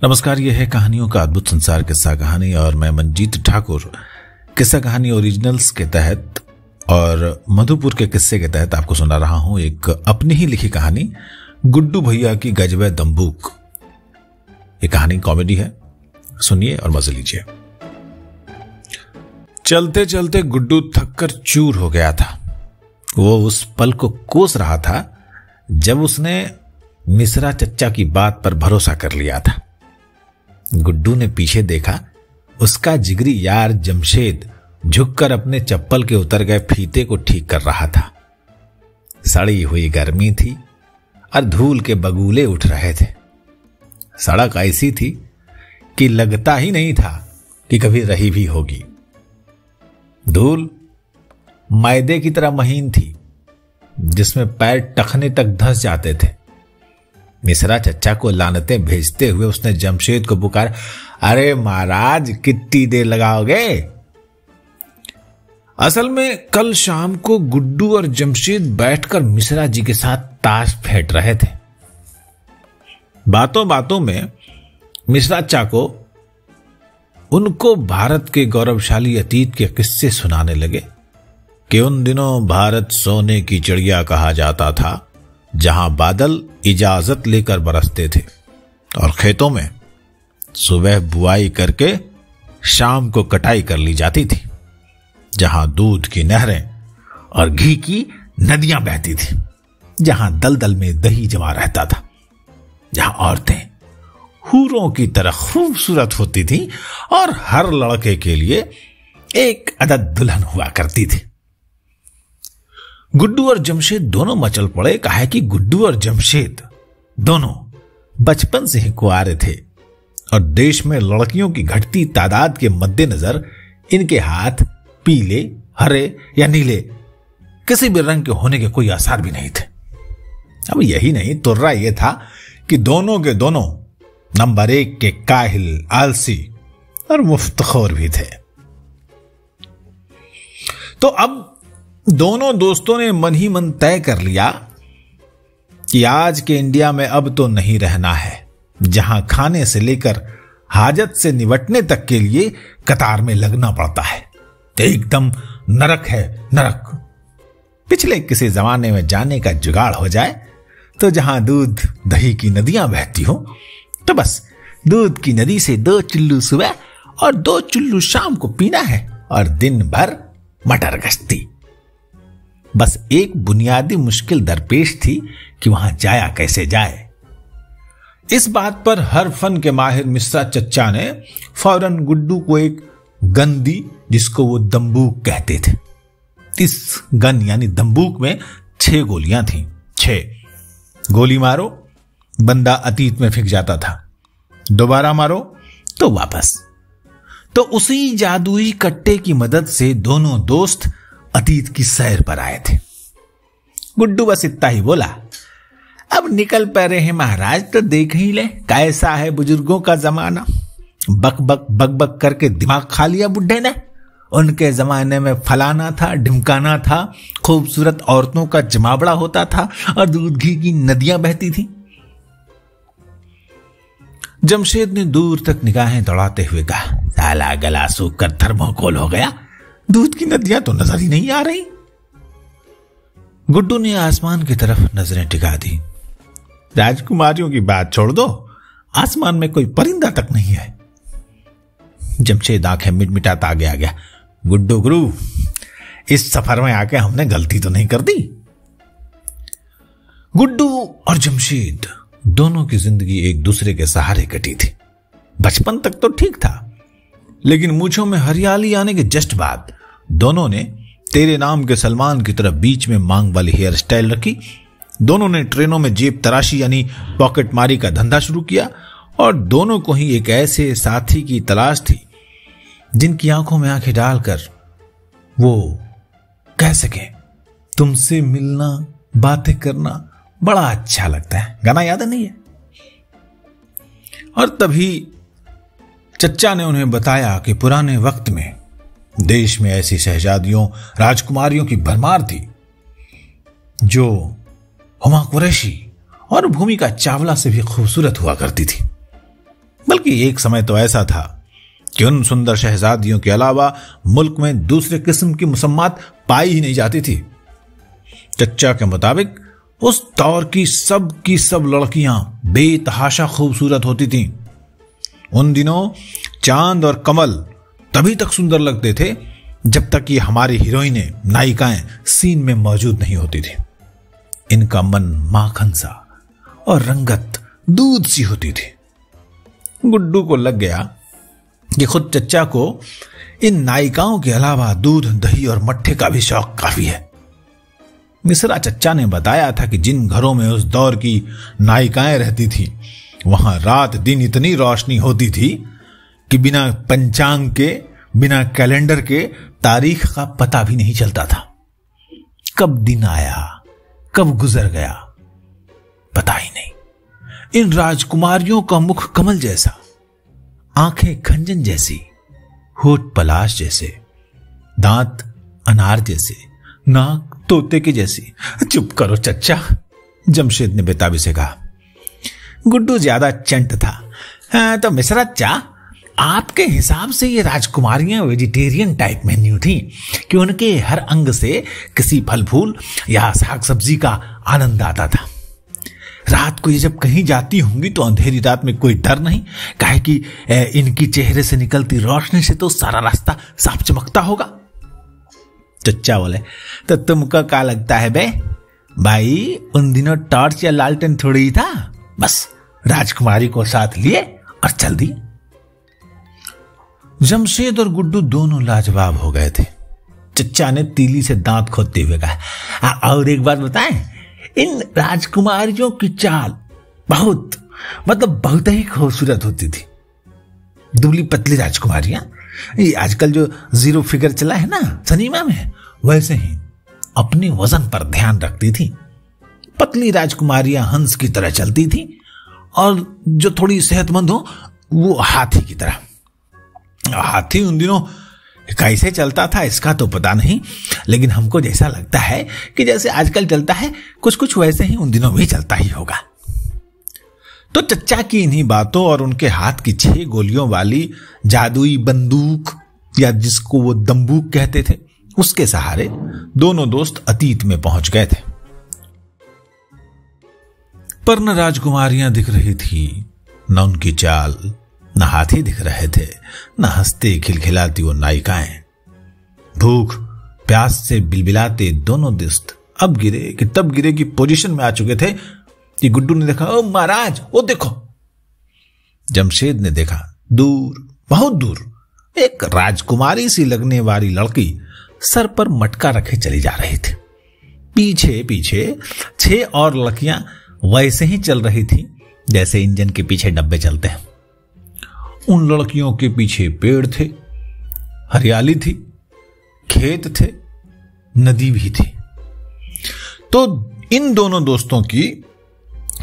नमस्कार, यह है कहानियों का अद्भुत संसार किस्सा कहानी और मैं मंजीत ठाकुर किस्सा कहानी ओरिजिनल्स के तहत और मधुपुर के किस्से के तहत आपको सुना रहा हूं एक अपनी ही लिखी कहानी, गुड्डू भैया की गजबे दंबूक। ये कहानी कॉमेडी है, सुनिए और मजे लीजिए। चलते चलते गुड्डू थककर चूर हो गया था। वो उस पल को कोस रहा था जब उसने मिश्रा चच्चा की बात पर भरोसा कर लिया था। गुड्डू ने पीछे देखा, उसका जिगरी यार जमशेद झुककर अपने चप्पल के उतर गए फीते को ठीक कर रहा था। सड़ी हुई गर्मी थी और धूल के बगुले उठ रहे थे। सड़क ऐसी थी कि लगता ही नहीं था कि कभी रही भी होगी। धूल मैदे की तरह महीन थी जिसमें पैर टखने तक धंस जाते थे। मिश्रा चच्चा को लानतें भेजते हुए उसने जमशेद को पुकारा, अरे महाराज कितनी देर लगाओगे? असल में कल शाम को गुड्डू और जमशेद बैठकर मिश्रा जी के साथ ताश फेंट रहे थे। बातों बातों में मिश्रा चचा को उनको भारत के गौरवशाली अतीत के किस्से सुनाने लगे कि उन दिनों भारत सोने की चिड़िया कहा जाता था, जहां बादल इजाजत लेकर बरसते थे और खेतों में सुबह बुआई करके शाम को कटाई कर ली जाती थी, जहां दूध की नहरें और घी की नदियां बहती थी, जहां दलदल में दही जमा रहता था, जहां औरतें हूरों की तरह खूबसूरत होती थी और हर लड़के के लिए एक अदद दुल्हन हुआ करती थी। गुड्डू और जमशेद दोनों मचल पड़े। कहा कि गुड्डू और जमशेद दोनों बचपन से ही कुंवारे थे और देश में लड़कियों की घटती तादाद के मद्देनजर इनके हाथ पीले, हरे या नीले किसी भी रंग के होने के कोई आसार भी नहीं थे। अब यही नहीं, तुर्रा यह था कि दोनों के दोनों नंबर 1 के काहिल, आलसी और मुफ्तखोर भी थे। तो अब दोनों दोस्तों ने मन ही मन तय कर लिया कि आज के इंडिया में अब तो नहीं रहना है, जहां खाने से लेकर हाजत से निपटने तक के लिए कतार में लगना पड़ता है। एकदम नरक है, नरक। पिछले किसी जमाने में जाने का जुगाड़ हो जाए तो जहां दूध दही की नदियां बहती हो, तो बस दूध की नदी से 2 चुल्लू सुबह और 2 चुल्लू शाम को पीना है और दिन भर मटर गश्ती। बस एक बुनियादी मुश्किल दरपेश थी कि वहां जाया कैसे जाए। इस बात पर हर फन के माहिर मिश्रा चच्चा ने फौरन गुड्डू को एक गन दी, जिसको वो दंबूक कहते थे। इस गन यानी दंबूक में 6 गोलियां थीं। 6 गोली मारो, बंदा अतीत में फेंक जाता था, दोबारा मारो तो वापस। तो उसी जादुई कट्टे की मदद से दोनों दोस्त अतीत की सैर पर आए थे। गुड्डू बस इतना ही बोला, अब निकल पड़े हैं महाराज, तो देख ही ले कैसा है बुजुर्गों का जमाना। बक बक बक बक करके दिमाग खा लिया बुड्ढे ने। उनके जमाने में फलाना था, ढिमकाना था, खूबसूरत औरतों का जमावड़ा होता था और दूध घी की नदियां बहती थी। जमशेद ने दूर तक निगाहें दौड़ाते हुए कहा, साला गला सूख कर थर्मोकोल हो गया, दूध की नदियां तो नजर ही नहीं आ रही। गुड्डू ने आसमान की तरफ नजरें टिका दी। राजकुमारियों की बात छोड़ दो, आसमान में कोई परिंदा तक नहीं है। जमशेद आंखें मिटमिटाता आगे आ गया, गुड्डू गुरु, इस सफर में आके हमने गलती तो नहीं कर दी? गुड्डू और जमशेद दोनों की जिंदगी एक दूसरे के सहारे कटी थी। बचपन तक तो ठीक था, लेकिन मूंछों में हरियाली आने के जस्ट बाद दोनों ने तेरे नाम के सलमान की तरफ बीच में मांग वाली हेयर स्टाइल रखी। दोनों ने ट्रेनों में जेब तराशी यानी पॉकेट मारी का धंधा शुरू किया और दोनों को ही एक ऐसे साथी की तलाश थी जिनकी आंखों में आंखें डालकर वो कह सके, तुमसे मिलना, बातें करना बड़ा अच्छा लगता है। गाना याद नहीं है? और तभी चच्चा ने उन्हें बताया कि पुराने वक्त में देश में ऐसी शहजादियों, राजकुमारियों की भरमार थी जो हुमा कुरैशी और भूमिका चावला से भी खूबसूरत हुआ करती थी। कि एक समय तो ऐसा था कि उन सुंदर शहजादियों के अलावा मुल्क में दूसरे किस्म की मुसम्मात पाई ही नहीं जाती थी। चच्चा के मुताबिक उस दौर की सब लड़कियां बेतहाशा खूबसूरत होती थीं। उन दिनों चांद और कमल तभी तक सुंदर लगते थे जब तक ये हमारी हीरोइनें, नायिकाएं सीन में मौजूद नहीं होती थी। इनका मन माखन सा और रंगत दूध सी होती थी। गुड्डू को लग गया कि खुद चच्चा को इन नायिकाओं के अलावा दूध, दही और मट्ठे का भी शौक काफी है। मिश्रा चच्चा ने बताया था कि जिन घरों में उस दौर की नायिकाएं रहती थी वहां रात दिन इतनी रोशनी होती थी कि बिना पंचांग के, बिना कैलेंडर के तारीख का पता भी नहीं चलता था। कब दिन आया, कब गुजर गया, पता ही नहीं। इन राजकुमारियों का मुख कमल जैसा, आंखें खंजन जैसी, होठ पलाश जैसे, दांत अनार जैसे, नाक तोते की जैसी। चुप करो चच्चा, जमशेद ने बेताबी से कहा। गुड्डू ज्यादा चंट था। हाँ, तो मिश्रा चा, आपके हिसाब से ये राजकुमारियां वेजिटेरियन टाइप में नहीं थी कि उनके हर अंग से किसी फल फूल या साग सब्जी का आनंद आता था। रात को ये जब कहीं जाती होंगी तो अंधेरी रात में कोई डर नहीं, काहे कि इनकी चेहरे से निकलती रोशनी से तो सारा रास्ता साफ चमकता होगा। चच्चा बोले, तो तुमको क्या लगता है बे भाई, उन दिनों टॉर्च या लालटेन थोड़ी ही था, बस राजकुमारी को साथ लिए और चल दिए। जमशेद और गुड्डू दोनों लाजवाब हो गए थे। चच्चा ने तीली से दांत खोदते हुए कहा, और एक बात बताएं, इन राजकुमारियों की चाल बहुत ही खूबसूरत होती थी। दुबली पतली राजकुमारियां, ये आजकल जो जीरो फिगर चला है ना सिनेमा में, वैसे ही अपने वजन पर ध्यान रखती थी। पतली राजकुमारियां हंस की तरह चलती थी और जो थोड़ी सेहतमंद हो वो हाथी की तरह। हाथी उन दिनों कैसे चलता था इसका तो पता नहीं, लेकिन हमको जैसा लगता है कि जैसे आजकल चलता है कुछ वैसे ही उन दिनों भी चलता ही होगा। तो चच्चा की इन्हीं बातों और उनके हाथ की 6 गोलियों वाली जादुई बंदूक, या जिसको वो दंबूक कहते थे, उसके सहारे दोनों दोस्त अतीत में पहुंच गए थे। पर न राजकुमारियां दिख रही थी, न उनकी चाल, न हाथी दिख रहे थे, न हंसते खिलखिलाती वो नायिकाएं। भूख प्यास से बिलबिलाते दोनों दोस्त अब गिरे कि तब गिरे की पोजीशन में आ चुके थे कि गुड्डू ने देखा, ओ महाराज वो देखो। जमशेद ने देखा, दूर, बहुत दूर एक राजकुमारी सी लगने वाली लड़की सर पर मटका रखे चली जा रही थी। पीछे पीछे 6 और लड़कियां वैसे ही चल रही थी जैसे इंजन के पीछे डब्बे चलते हैं। उन लड़कियों के पीछे पेड़ थे, हरियाली थी, खेत थे, नदी भी थी। तो इन दोनों दोस्तों की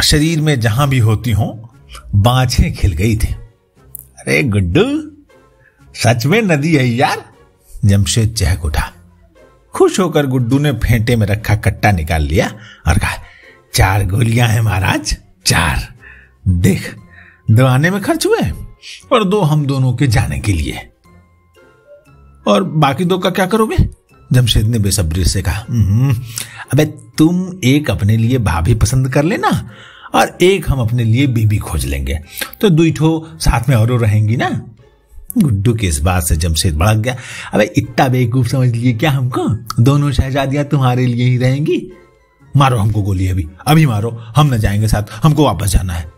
शरीर में जहां भी होती हों बाँछें खिल गई थी। अरे गुड्डू, सच में नदी है यार, जमशेद चहक उठा। खुश होकर गुड्डू ने फेंटे में रखा कट्टा निकाल लिया और कहा, 4 गोलियां हैं महाराज, 4। देख, 2 आने में खर्च हुए और 2 हम दोनों के जाने के लिए। और बाकी 2 का क्या करोगे? जमशेद ने बेसब्री से कहा। अबे तुम एक अपने लिए भाभी पसंद कर लेना और एक हम अपने लिए बीबी खोज लेंगे, तो 2 ठो साथ में और रहेंगी ना। गुड्डू की इस बात से जमशेद भड़क गया। अबे इतना बेवकूफ समझ लिए क्या हमको? दोनों शहजादियां तुम्हारे लिए ही रहेंगी। मारो हमको गोली, अभी मारो, हम न जाएंगे साथ, हमको वापस जाना है।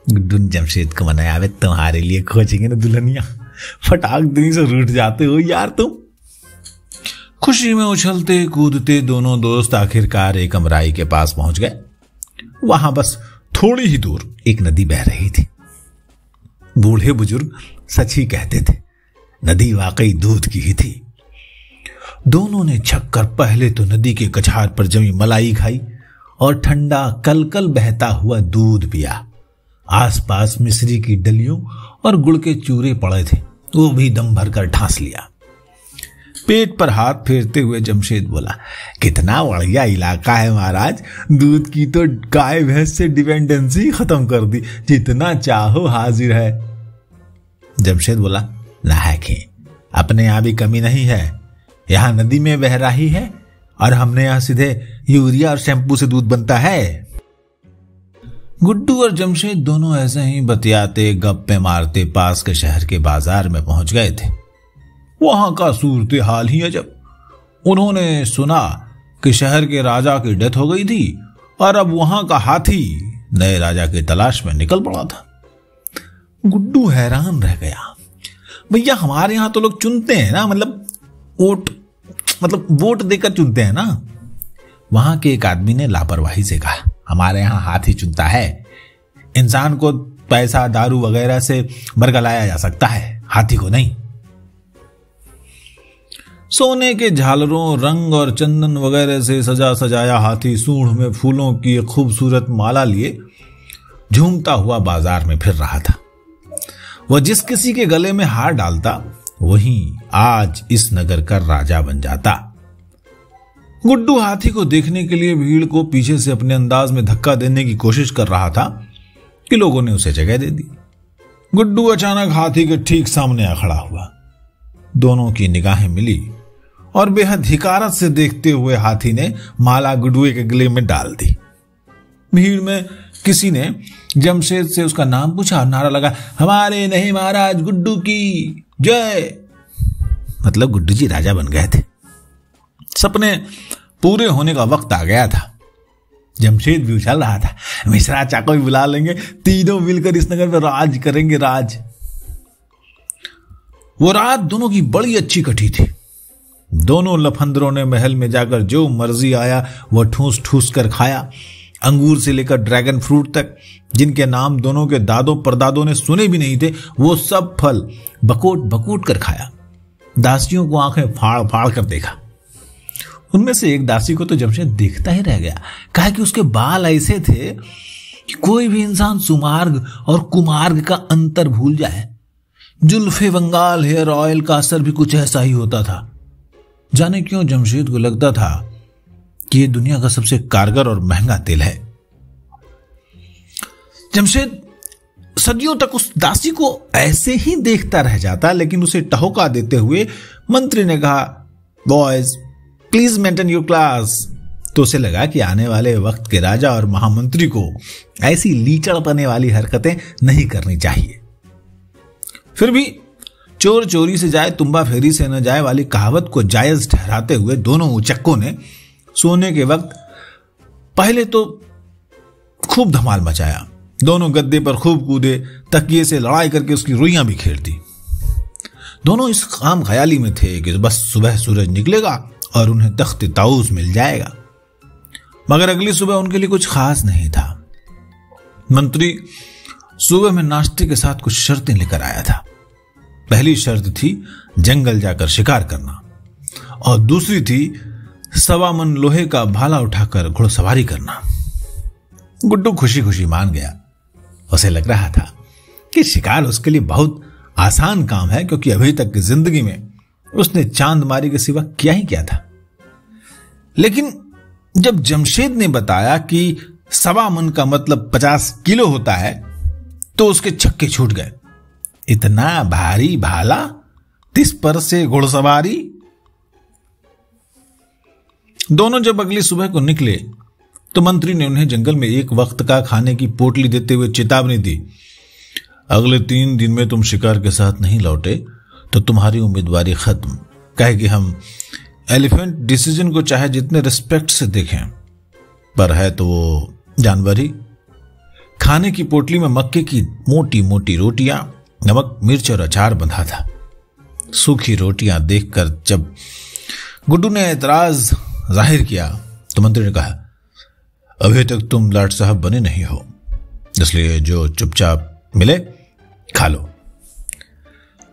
गुड्डू ने जमशेद को मनाया, अबे तुम्हारे लिए खोजेंगे ना दुल्हनिया, फटाक दिन से रूठ जाते हो यार तुम। खुशी में उछलते कूदते दोनों दोस्त आखिरकार एक अमराई के पास पहुंच गए। वहां बस थोड़ी ही दूर एक नदी बह रही थी। बूढ़े बुजुर्ग सच ही कहते थे, नदी वाकई दूध की ही थी। दोनों ने छककर पहले तो नदी के कछार पर जमी मलाई खाई और ठंडा कलकल बहता हुआ दूध पिया। आसपास मिश्री की डलियों और गुड़ के चूरे पड़े थे, वो भी दम भरकर ठांस लिया। पेट पर हाथ फेरते हुए जमशेद बोला, कितना बढ़िया इलाका है महाराज, दूध की तो गाय भैंस से डिपेंडेंसी खत्म कर दी, जितना चाहो हाजिर है। जमशेद बोला, नाहक है, अपने यहां भी कमी नहीं है, यहां नदी में बह रही है और हमने यहां सीधे यूरिया और शैम्पू से दूध बनता है। गुड्डू और जमशेद दोनों ऐसे ही बतियाते गप्पे मारते पास के शहर के बाजार में पहुंच गए थे। वहां का सूरत हाल ही अजब। उन्होंने सुना कि शहर के राजा की डेथ हो गई थी और अब वहां का हाथी नए राजा की तलाश में निकल पड़ा था। गुड्डू हैरान रह गया। भैया हमारे यहां तो लोग चुनते हैं ना, वोट देकर चुनते हैं ना। वहां के एक आदमी ने लापरवाही से कहा, हमारे यहां हाथी चुनता है। इंसान को पैसा दारू वगैरह से बरगलाया जा सकता है, हाथी को नहीं। सोने के झालरों, रंग और चंदन वगैरह से सजा सजाया हाथी सूंड में फूलों की एक खूबसूरत माला लिए झूमता हुआ बाजार में फिर रहा था। वह जिस किसी के गले में हार डालता वही आज इस नगर का राजा बन जाता। गुड्डू हाथी को देखने के लिए भीड़ को पीछे से अपने अंदाज में धक्का देने की कोशिश कर रहा था कि लोगों ने उसे जगह दे दी। गुड्डू अचानक हाथी के ठीक सामने आ खड़ा हुआ। दोनों की निगाहें मिली और बेहद हिकारत से देखते हुए हाथी ने माला गुड्डू के गले में डाल दी। भीड़ में किसी ने जमशेद से उसका नाम पूछा और नारा लगा, हमारे नहीं महाराज गुड्डू की जय। मतलब गुड्डू जी राजा बन गए थे। सपने पूरे होने का वक्त आ गया था। जमशेद भी उछल रहा था, मिश्रा चाको भी बुला लेंगे, तीनों मिलकर इस नगर में राज करेंगे, राज। वो रात दोनों की बड़ी अच्छी कटी थी। दोनों लफंदरों ने महल में जाकर जो मर्जी आया वह ठूस ठूस कर खाया। अंगूर से लेकर ड्रैगन फ्रूट तक, जिनके नाम दोनों के दादों परदादों ने सुने भी नहीं थे, वो सब फल बकोट बकोट कर खाया। दासियों को आंखें फाड़ फाड़ कर देखा। उनमें से एक दासी को तो जमशेद देखता ही रह गया। कहा कि उसके बाल ऐसे थे कि कोई भी इंसान सुमार्ग और कुमार्ग का अंतर भूल जाए। जुल्फे बंगाल हेयर ऑयल का असर भी कुछ ऐसा ही होता था। जाने क्यों जमशेद को लगता था कि यह दुनिया का सबसे कारगर और महंगा तेल है। जमशेद सदियों तक उस दासी को ऐसे ही देखता रह जाता, लेकिन उसे टहोका देते हुए मंत्री ने कहा, boys please maintain your class. तो उसे लगा कि आने वाले वक्त के राजा और महामंत्री को ऐसी लीचड़पने वाली हरकतें नहीं करनी चाहिए। फिर भी चोर चोरी से जाए तुम्बा फेरी से न जाए वाली कहावत को जायज ठहराते हुए दोनों उचक्कों ने सोने के वक्त पहले तो खूब धमाल मचाया। दोनों गद्दे पर खूब कूदे, तकिए से लड़ाई करके उसकी रुइयां भी खेल दी। दोनों इस खाम ख्याली में थे कि बस सुबह सूरज निकलेगा और उन्हें तख्त ताऊस मिल जाएगा। मगर अगली सुबह उनके लिए कुछ खास नहीं था। मंत्री सुबह में नाश्ते के साथ कुछ शर्तें लेकर आया था। पहली शर्त थी जंगल जाकर शिकार करना और दूसरी थी 1.25 मन लोहे का भाला उठाकर घुड़सवारी करना। गुड्डू खुशी खुशी मान गया। उसे लग रहा था कि शिकार उसके लिए बहुत आसान काम है, क्योंकि अभी तक की जिंदगी में उसने चांदमारी के सिवा क्या ही किया था। लेकिन जब जमशेद ने बताया कि 1.25 मन का मतलब 50 किलो होता है, तो उसके छक्के छूट गए। इतना भारी भाला, 30 पर से घुड़सवारी। दोनों जब अगली सुबह को निकले तो मंत्री ने उन्हें जंगल में एक वक्त का खाने की पोटली देते हुए चेतावनी दी, अगले 3 दिन में तुम शिकार के साथ नहीं लौटे तो तुम्हारी उम्मीदवारी खत्म। कहे कि हम एलिफेंट डिसीजन को चाहे जितने रिस्पेक्ट से देखें, पर है तो वो जानवर ही। खाने की पोटली में मक्के की मोटी मोटी रोटियां, नमक मिर्च और अचार बंधा था। सूखी रोटियां देखकर जब गुड्डू ने एतराज जाहिर किया तो मंत्री ने कहा, अभी तक तुम लाट साहब बने नहीं हो, इसलिए जो चुपचाप मिले खा लो।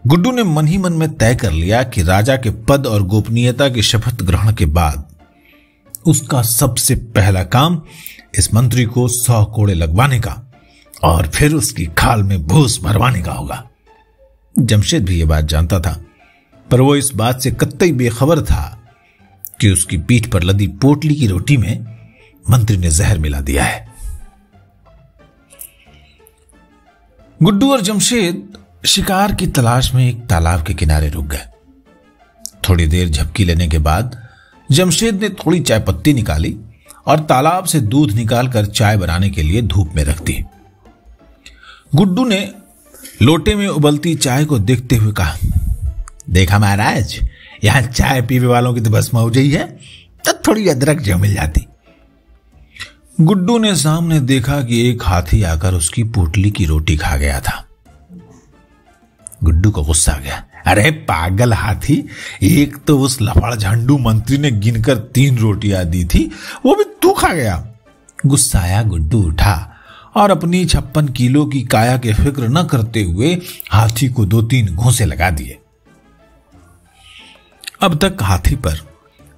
गुड्डू ने मन ही मन में तय कर लिया कि राजा के पद और गोपनीयता की शपथ ग्रहण के बाद उसका सबसे पहला काम इस मंत्री को 100 कोड़े लगवाने का और फिर उसकी खाल में भूस भरवाने का होगा। जमशेद भी यह बात जानता था, पर वो इस बात से कतई बेखबर था कि उसकी पीठ पर लदी पोटली की रोटी में मंत्री ने जहर मिला दिया है। गुड्डू और जमशेद शिकार की तलाश में एक तालाब के किनारे रुक गए। थोड़ी देर झपकी लेने के बाद जमशेद ने थोड़ी चाय पत्ती निकाली और तालाब से दूध निकालकर चाय बनाने के लिए धूप में रख दी। गुड्डू ने लोटे में उबलती चाय को देखते हुए कहा, देखा महाराज, यहां चाय पीने वालों की तो बस मौज ही है, तो थोड़ी अदरक जो मिल जाती। गुड्डू ने सामने देखा कि एक हाथी आकर उसकी पोटली की रोटी खा गया था। गुड्डू को गुस्सा आ गया। अरे पागल हाथी, एक तो उस लफड़ झंडू मंत्री ने गिनकर 3 रोटियां दी थी, वो भी तू खा गया। गुस्सा आया, गुड्डू उठा और अपनी 56 किलो की काया के फिक्र न करते हुए हाथी को 2-3 घूंसे लगा दिए। अब तक हाथी पर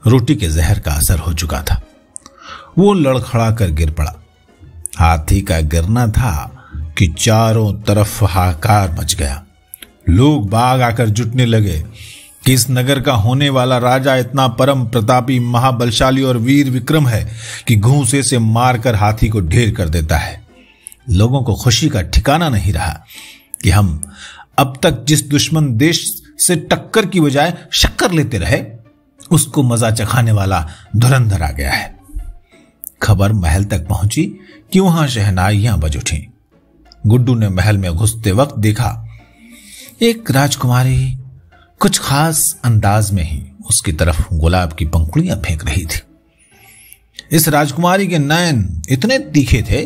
रोटी के जहर का असर हो चुका था। वो लड़खड़ा कर गिर पड़ा। हाथी का गिरना था कि चारों तरफ हाहाकार मच गया। लोग बाग आकर जुटने लगे कि इस नगर का होने वाला राजा इतना परम प्रतापी, महाबलशाली और वीर विक्रम है कि घूंसे से मारकर हाथी को ढेर कर देता है। लोगों को खुशी का ठिकाना नहीं रहा कि हम अब तक जिस दुश्मन देश से टक्कर की बजाय शक्कर लेते रहे, उसको मजा चखाने वाला धुरंधर आ गया है। खबर महल तक पहुंची कि वहां शहनाइयां बज उठी। गुड्डू ने महल में घुसते वक्त देखा एक राजकुमारी कुछ खास अंदाज में ही उसकी तरफ गुलाब की पंखुड़ियां फेंक रही थी। इस राजकुमारी के नयन इतने तीखे थे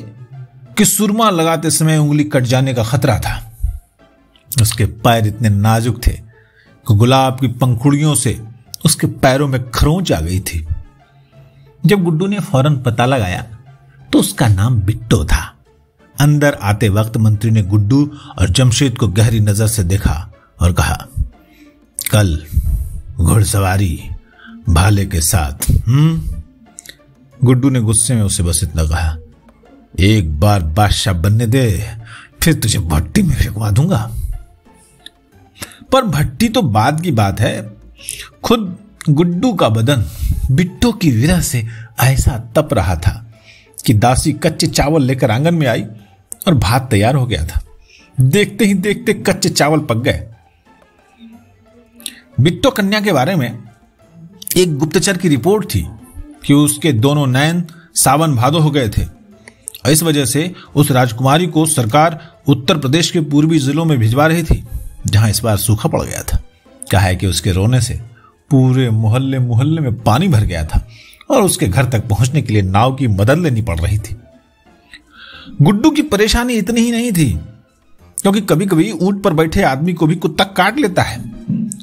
कि सुरमा लगाते समय उंगली कट जाने का खतरा था। उसके पैर इतने नाजुक थे कि गुलाब की पंखुड़ियों से उसके पैरों में खरोंच आ गई थी। जब गुड्डू ने फौरन पता लगाया तो उसका नाम बिट्टो था। अंदर आते वक्त मंत्री ने गुड्डू और जमशेद को गहरी नजर से देखा और कहा, कल घुड़सवारी भाले के साथ। गुड्डू ने गुस्से में उसे बस इतना कहा, एक बार बादशाह बनने दे, फिर तुझे भट्टी में फेंकवा दूंगा। पर भट्टी तो बाद की बात है। खुद गुड्डू का बदन बिट्टो की विरह से ऐसा तप रहा था कि दासी कच्चे चावल लेकर आंगन में आई और भात तैयार हो गया था। देखते ही देखते कच्चे चावल पक गए। बिट्टो कन्या के बारे में एक गुप्तचर की रिपोर्ट थी कि उसके दोनों नयन सावन भादो हो गए थे। इस वजह से उस राजकुमारी को सरकार उत्तर प्रदेश के पूर्वी जिलों में भिजवा रही थी, जहां इस बार सूखा पड़ गया था। कहा है कि उसके रोने से पूरे मोहल्ले मोहल्ले में पानी भर गया था और उसके घर तक पहुंचने के लिए नाव की मदद लेनी पड़ रही थी। गुड्डू की परेशानी इतनी ही नहीं थी, क्योंकि कभी कभी ऊंट पर बैठे आदमी को भी कुत्ता काट लेता है।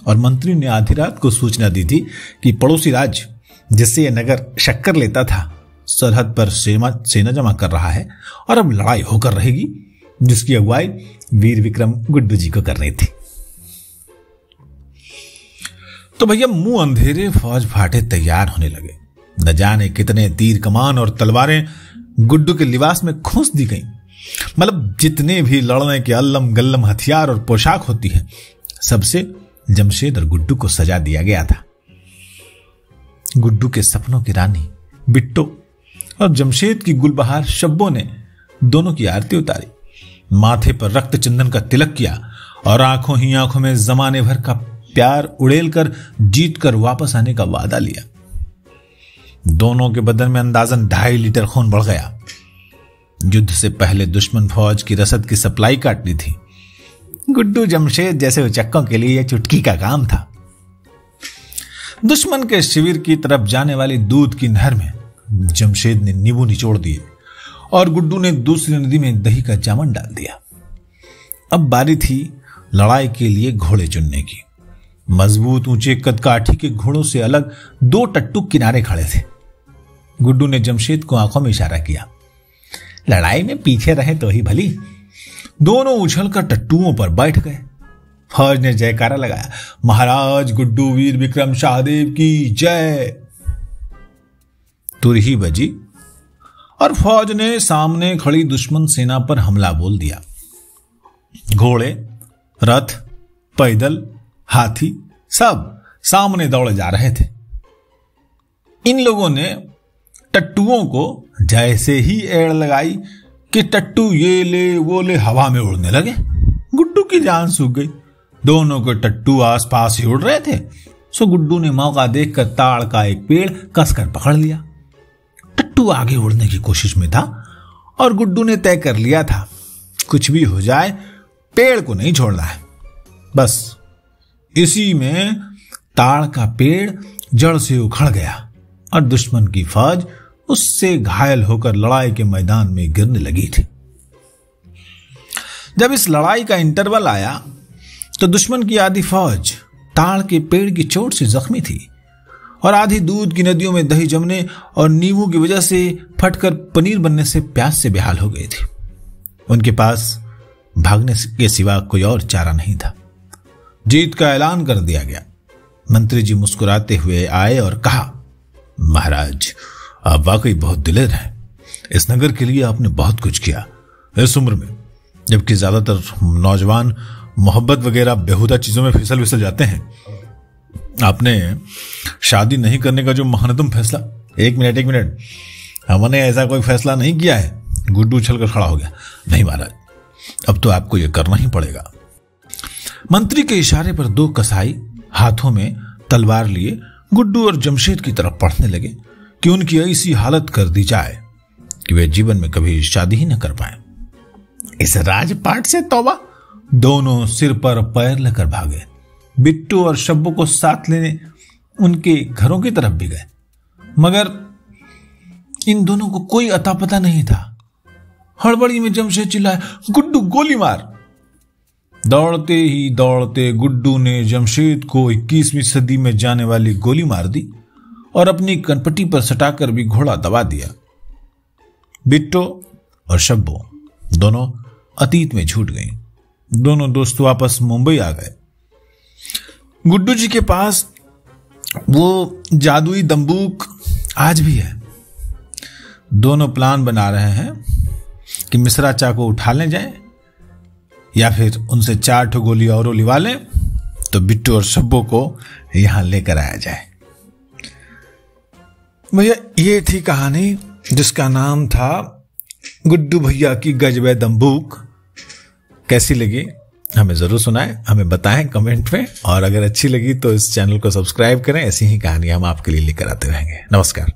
और मंत्री ने आधी रात को सूचना दी थी कि पड़ोसी राज्य जिससे यह नगर शक्कर लेता था, सरहद पर सेना जमा कर रहा है और अब लड़ाई होकर रहेगी, जिसकी अगुवाई वीर विक्रम गुड्डू जी को करनी थी। तो भैया मुंह अंधेरे फौज फाटे तैयार होने लगे। न जाने कितने तीर कमान और तलवारें गुड्डू के लिबास में खोस दी गईं। मतलब जितने भी लड़ने के अल्लम गल्लम हथियार और पोशाक होती है, सबसे जमशेद और गुड्डू को सजा दिया गया था। गुड्डू के सपनों की रानी बिट्टो और जमशेद की गुलबहार शब्बों ने दोनों की आरती उतारी, माथे पर रक्त चंदन का तिलक किया और आंखों ही आंखों में जमाने भर का प्यार उड़ेल कर जीत कर वापस आने का वादा लिया। दोनों के बदन में अंदाजन 2.5 लीटर खून बढ़ गया। युद्ध से पहले दुश्मन फौज की रसद की सप्लाई काटनी थी। गुड्डू जमशेद जैसे उचक्कों के लिए यह चुटकी का काम था। दुश्मन के शिविर की तरफ जाने वाली दूध की नहर में जमशेद ने नींबू निचोड़ दिए और गुड्डू ने दूसरी नदी में दही का जामन डाल दिया। अब बारी थी लड़ाई के लिए घोड़े चुनने की। मजबूत ऊंचे कदकाठी के घोड़ों से अलग 2 टट्टू किनारे खड़े थे। गुड्डू ने जमशेद को आंखों में इशारा किया, लड़ाई में पीछे रहे तो ही भली। दोनों उछलकर टट्टुओं पर बैठ गए। फौज ने जयकारा लगाया, महाराज गुड्डू वीर विक्रम शाहदेव की जय। तुरही बजी और फौज ने सामने खड़ी दुश्मन सेना पर हमला बोल दिया। घोड़े, रथ, पैदल, हाथी सब सामने दौड़े जा रहे थे। इन लोगों ने टट्टुओं को जैसे ही एड़ लगाई कि टट्टू ये ले वो ले हवा में उड़ने लगे। गुड्डू की जान सूख गई। दोनों के टट्टू आसपास ही उड़ रहे थे। सो गुड्डू ने मौका देखकर ताड़ का एक पेड़ कसकर पकड़ लिया। टट्टू आगे उड़ने की कोशिश में था और गुड्डू ने तय कर लिया था, कुछ भी हो जाए पेड़ को नहीं छोड़ना है। बस इसी में ताड़ का पेड़ जड़ से उखड़ गया और दुश्मन की फौज उससे घायल होकर लड़ाई के मैदान में गिरने लगी थी। जब इस लड़ाई का इंटरवल आया तो दुश्मन की आधी फौज ताड़ के पेड़ की चोट से जख्मी थी और आधी दूध की नदियों में दही जमने और नींबू की वजह से फटकर पनीर बनने से प्यास से बेहाल हो गई थी। उनके पास भागने के सिवा कोई और चारा नहीं था। जीत का ऐलान कर दिया गया। मंत्री जी मुस्कुराते हुए आए और कहा, महाराज आप वाकई बहुत दिलेर हैं। इस नगर के लिए आपने बहुत कुछ किया इस उम्र में, जबकि ज्यादातर नौजवान मोहब्बत वगैरह बेहुदा चीजों में फिसल जाते हैं। आपने शादी नहीं करने का जो महानतम फैसला, एक मिनट, हमने ऐसा कोई फैसला नहीं किया है। गुड्डू उछलकर खड़ा हो गया। नहीं महाराज, अब तो आपको यह करना ही पड़ेगा। मंत्री के इशारे पर दो कसाई हाथों में तलवार लिए गुड्डू और जमशेद की तरफ बढ़ने लगे कि उनकी ऐसी हालत कर दी जाए कि वे जीवन में कभी शादी ही न कर पाए। इस राजपाट से तौबा। दोनों सिर पर पैर लेकर भागे। बिट्टू और शब्बू को साथ लेने उनके घरों की तरफ भी गए, मगर इन दोनों को कोई अता पता नहीं था। हड़बड़ी में जमशेद चिल्लाया, गुड्डू गोली मार। दौड़ते ही दौड़ते गुड्डू ने जमशेद को 21वीं सदी में जाने वाली गोली मार दी और अपनी कनपट्टी पर सटाकर भी घोड़ा दबा दिया। बिट्टू और शब्बू दोनों अतीत में छूट गईं। दोनों दोस्त वापस मुंबई आ गए। गुड्डू जी के पास वो जादुई दंबूक आज भी है। दोनों प्लान बना रहे हैं कि मिश्रा चा को उठा ले जाए या फिर उनसे 4 ठो गोली और लिवा लें तो बिट्टू और शब्बू को यहां लेकर आया जाए। भैया ये थी कहानी जिसका नाम था गुड्डू भैया की गजबे दंबूक। कैसी लगी हमें जरूर सुनाएं, हमें बताएं कमेंट में, और अगर अच्छी लगी तो इस चैनल को सब्सक्राइब करें। ऐसी ही कहानी हम आपके लिए लेकर आते रहेंगे। नमस्कार।